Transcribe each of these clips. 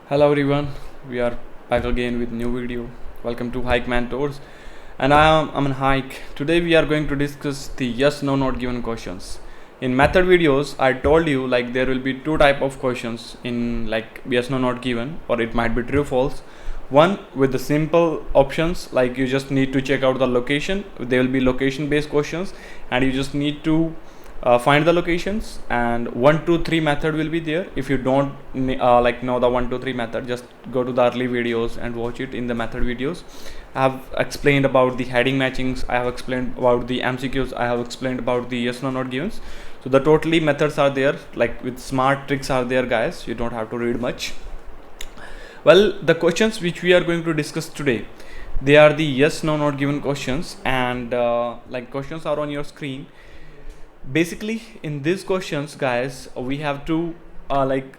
Hello everyone, we are back again with new video. Welcome to Hike Man Tours, and I'm on Hike. Today we are going to discuss the yes no not given questions. In method videos, I told you like there will be two type of questions in like yes no not given, or it might be true false. One with the simple options like you just need to check out the location. There will be location based questions, and you just need to find the locations, and 1 2 3 method will be there. If you don't know the 1 2 3 method, just go to the early videos and watch it. In the method videos I have explained about the heading matchings, I have explained about the MCQs, I have explained about the yes no not givens. So the totally methods are there, like with smart tricks are there guys, you don't have to read much. Well, the questions which we are going to discuss today, they are the yes no not given questions, and like questions are on your screen. Basically in these questions guys, we have to like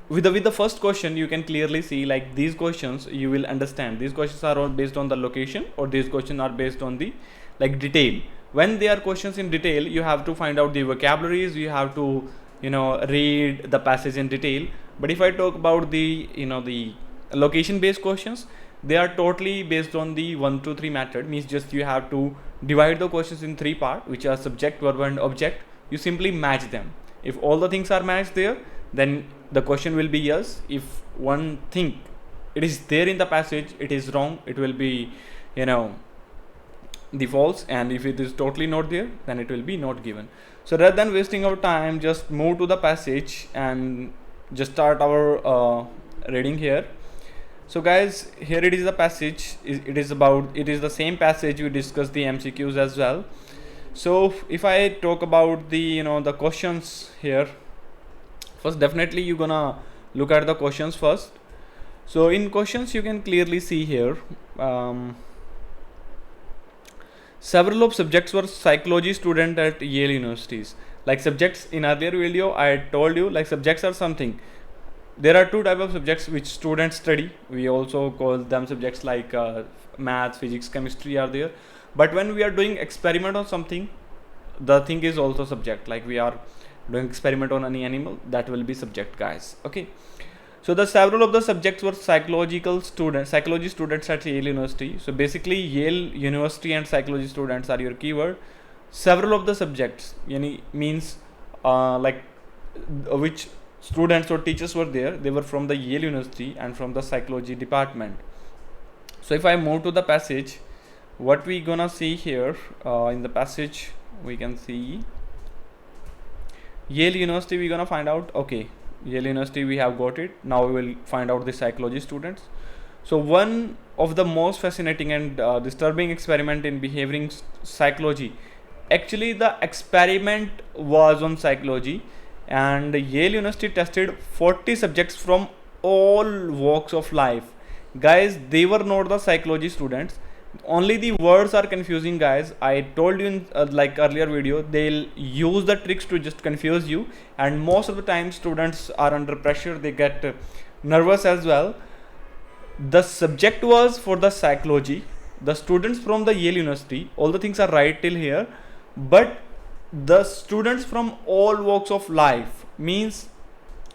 with the first question you can clearly see like these questions you will understand these questions are all based on the location, or these questions are based on the like detail. When they are questions in detail, you have to find out the vocabularies, you have to read the passage in detail. But if I talk about the location based questions, they are totally based on the 1 2 3 method. Means just you have to divide the questions in three parts, which are subject, verb and object. You simply match them. If all the things are matched there, then the question will be yes. If one thing it is there in the passage, it is wrong, it will be the false. And if it is totally not there, then it will be not given. So rather than wasting our time, just move to the passage and just start our reading here. So guys, here it is the passage. It is the same passage we discussed the MCQs as well. So if I talk about the questions here, first definitely you're gonna look at the questions first. So in questions you can clearly see here, several of subjects were psychology student at Yale universities. Like subjects, in earlier video I told you like subjects are something. There are two type of subjects which students study. We also call them subjects like math, physics, chemistry are there. But when we are doing experiment on something, the thing is also subject. Like we are doing experiment on any animal, that will be subject guys. Okay. So the several of the subjects were psychology students at Yale University. So basically Yale University and psychology students are your keyword. Several of the subjects means like which students or teachers were there, they were from the Yale University and from the psychology department. So if I move to the passage, what we gonna see here, in the passage we can see Yale University, we gonna find out. Okay, Yale University we have got it. Now we will find out the psychology students. So one of the most fascinating and disturbing experiment in behavioral psychology, actually the experiment was on psychology, and Yale University tested 40 subjects from all walks of life. Guys, they were not the psychology students. Only the words are confusing guys. I told you in like earlier video, they'll use the tricks to just confuse you, and most of the time students are under pressure, they get nervous as well. The subject was for the psychology, the students from the Yale University, all the things are right till here. But the students from all walks of life means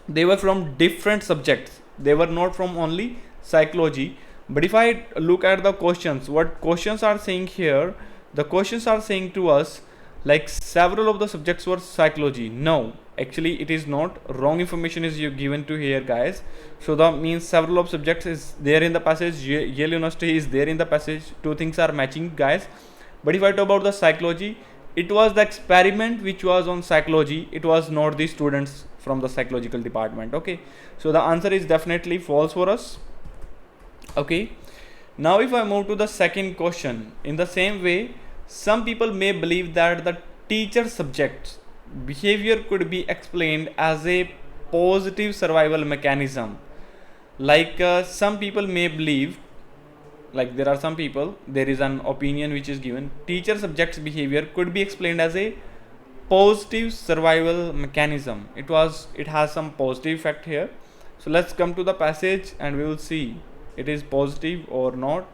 they were from different subjects, they were not from only psychology. But if I look at the questions, what questions are saying here, the questions are saying to us like several of the subjects were psychology. No, actually it is not. Wrong information is you given to here guys. So that means several of subjects is there in the passage, Yale University is there in the passage, two things are matching guys. But if I talk about the psychology, it was the experiment which was on psychology, it was not the students from the psychological department. Okay, so the answer is definitely false for us. Okay, now if I move to the second question, in the same way, some people may believe that the teacher subject's behavior could be explained as a positive survival mechanism. Like some people may believe, like there are some people, there is an opinion which is given, teacher subject's behavior could be explained as a positive survival mechanism. It has some positive effect here. So let's come to the passage and we will see it is positive or not.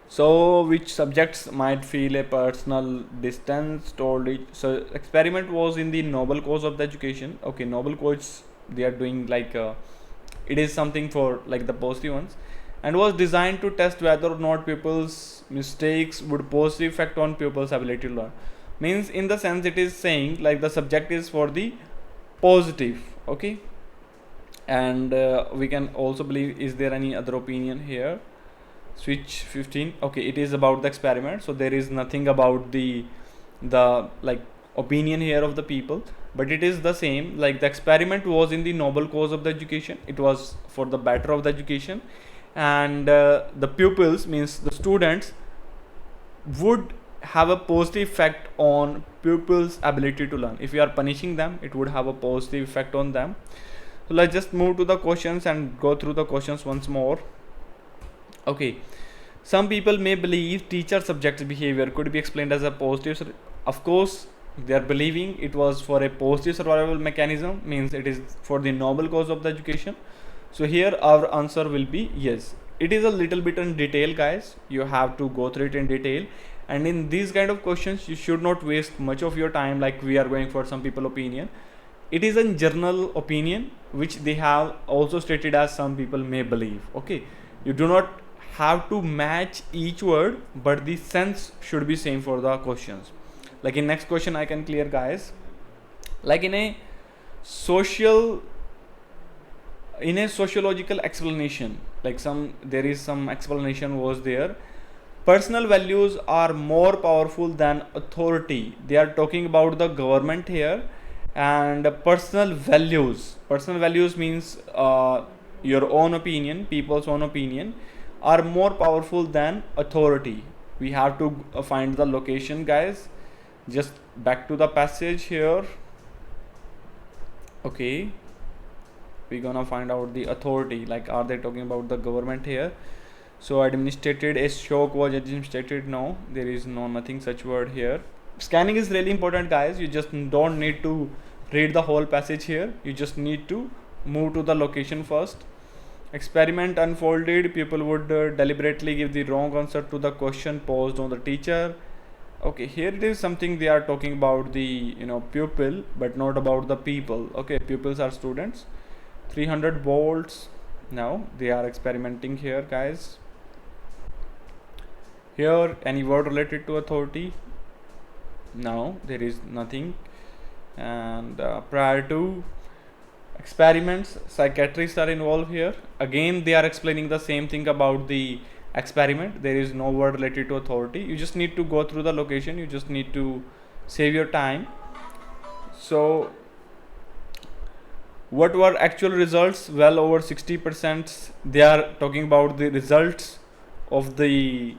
So which subjects might feel a personal distance told it. So experiment was in the noble cause of the education. Okay, noble cause, they are doing like it is something for like the positive ones, and was designed to test whether or not pupils mistakes would positive effect on pupils ability to learn. Means in the sense it is saying like the subject is for the positive. Okay, and we can also believe, is there any other opinion here? Switch 15. Okay, it is about the experiment, so there is nothing about the like opinion here of the people, but it is the same, like the experiment was in the noble cause of the education, it was for the better of the education, and the pupils means the students would have a positive effect on pupils ability to learn. If you are punishing them, it would have a positive effect on them. So let's just move to the questions and go through the questions once more. Okay, some people may believe teacher subject behavior could be explained as a positive. Of course, they are believing it was for a positive survival mechanism, means it is for the noble cause of the education. So here our answer will be yes. It is a little bit in detail, guys. You have to go through it in detail, and in these kind of questions you should not waste much of your time like we are going for some people opinion. It is a general opinion which they have also stated as some people may believe. Okay, you do not have to match each word, but the sense should be same for the questions. Like in next question I can clear, guys. Like in a sociological explanation, like there is some explanation was there. Personal values are more powerful than authority. They are talking about the government here, and personal values means your own opinion, people's own opinion are more powerful than authority. We have to find the location, guys. Just back to the passage here. Okay, we're gonna find out the authority, like are they talking about the government here? So administrated, a shock was administrated. No, there is nothing such word here. Scanning is really important, guys. You just don't need to read the whole passage here, you just need to move to the location first. Experiment unfolded, people would deliberately give the wrong answer to the question posed on the teacher. Okay, here it is something they are talking about the pupil, but not about the people. Okay, pupils are students. 300 volts. Now they are experimenting here, guys. Here any word related to authority? No, there is nothing. And prior to experiments, psychiatrists are involved here. Again they are explaining the same thing about the experiment. There is no word related to authority. You just need to go through the location, you just need to save your time. So what were actual results? Well over 60%. They are talking about the results of the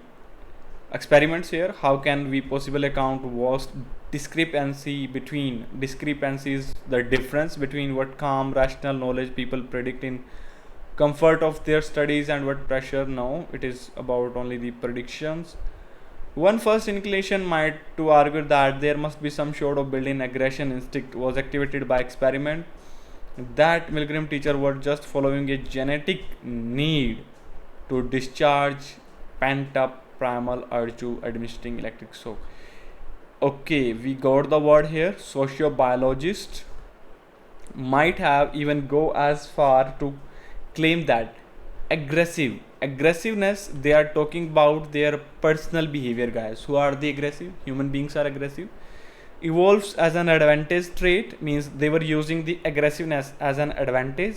experiments here. How can we possibly account was discrepancies, the difference between what calm rational knowledge people predict in comfort of their studies and what pressure. Now it is about only the predictions. One first inclination might to argue that there must be some sort of built-in aggression instinct was activated by experiment, that Milgram teacher were just following a genetic need to discharge pent up primal urge to administering electric shock. Okay, we got the word here. Sociobiologist might have even go as far to claim that aggressiveness, they are talking about their personal behavior, guys. Who are the aggressive? Human beings are aggressive. Evolves as an advantage trait, means they were using the aggressiveness as an advantage.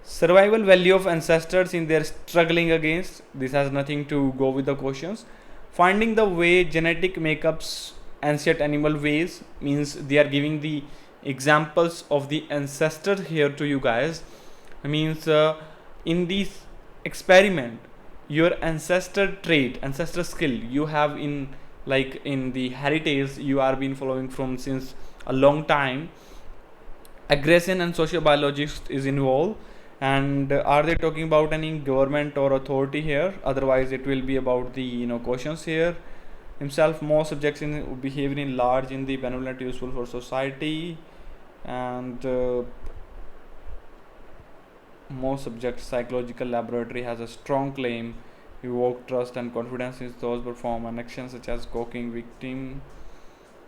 Survival value of ancestors in their struggling against, this has nothing to go with the questions. Finding the way genetic makeups ancient animal ways, means they are giving the examples of the ancestors here to you guys. Means in this experiment, your ancestor trait, ancestor skill you have in the heritage you are been following from since a long time. Aggression and sociobiologist is involved. And are they talking about any government or authority here? Otherwise it will be about the questions here. Himself, more subjects in behavior in large in the benevolent useful for society, and more subjects psychological laboratory has a strong claim evoke trust and confidence in those perform an action such as cooking victim.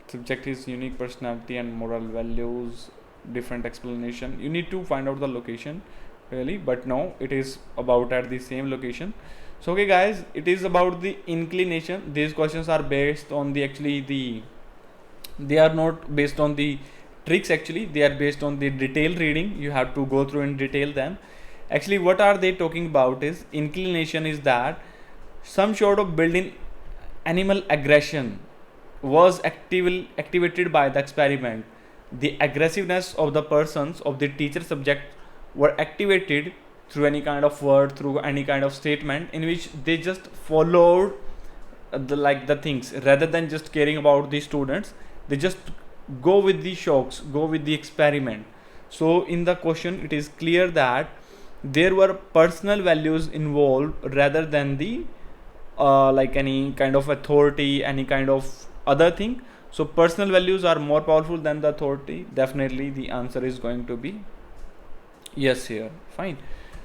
Subject is unique personality and moral values, different explanation. You need to find out the location. really, but no, it is about at the same location. So okay guys, it is about the inclination. These questions are based on the actually the, they are not based on the tricks, actually they are based on the detailed reading. You have to go through in detail them. Actually what are they talking about is inclination is that some sort of built-in animal aggression was activated by the experiment. The aggressiveness of the persons of the teacher subject were activated through any kind of word, through any kind of statement in which they just followed the things rather than just caring about the students. They just go with the shocks, go with the experiment. So in the question it is clear that there were personal values involved rather than the like any kind of authority, any kind of other thing. So personal values are more powerful than the authority. Definitely the answer is going to be yes here. Fine.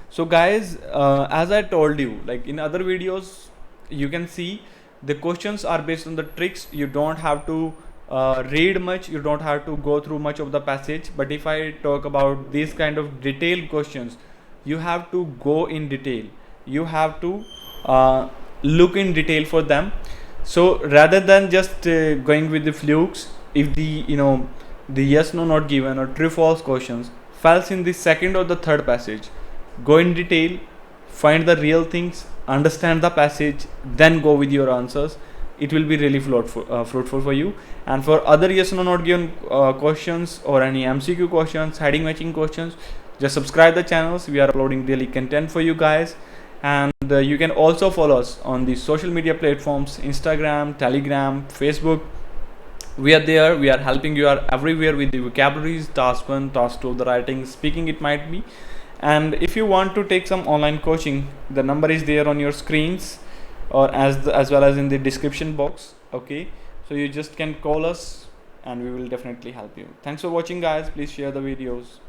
So guys, as I told you, like in other videos, you can see the questions are based on the tricks. You don't have to read much, you don't have to go through much of the passage. But if I talk about these kind of detailed questions, you have to go in detail, you have to look in detail for them. So rather than just going with the flukes, if the the yes no not given or true false questions falls in the second or the third passage, go in detail, find the real things, understand the passage, then go with your answers. It will be really fruitful for you. And for other yes no not given questions or any MCQ questions, heading matching questions, just subscribe the channels. We are uploading daily content for you guys. And you can also follow us on the social media platforms: Instagram, Telegram, Facebook. We are there, we are helping you are everywhere with the vocabularies, task 1, task 2, the writing, speaking it might be. And if you want to take some online coaching, the number is there on your screens, or as well as in the description box. Okay, so you just can call us and we will definitely help you. Thanks for watching guys. Please share the videos.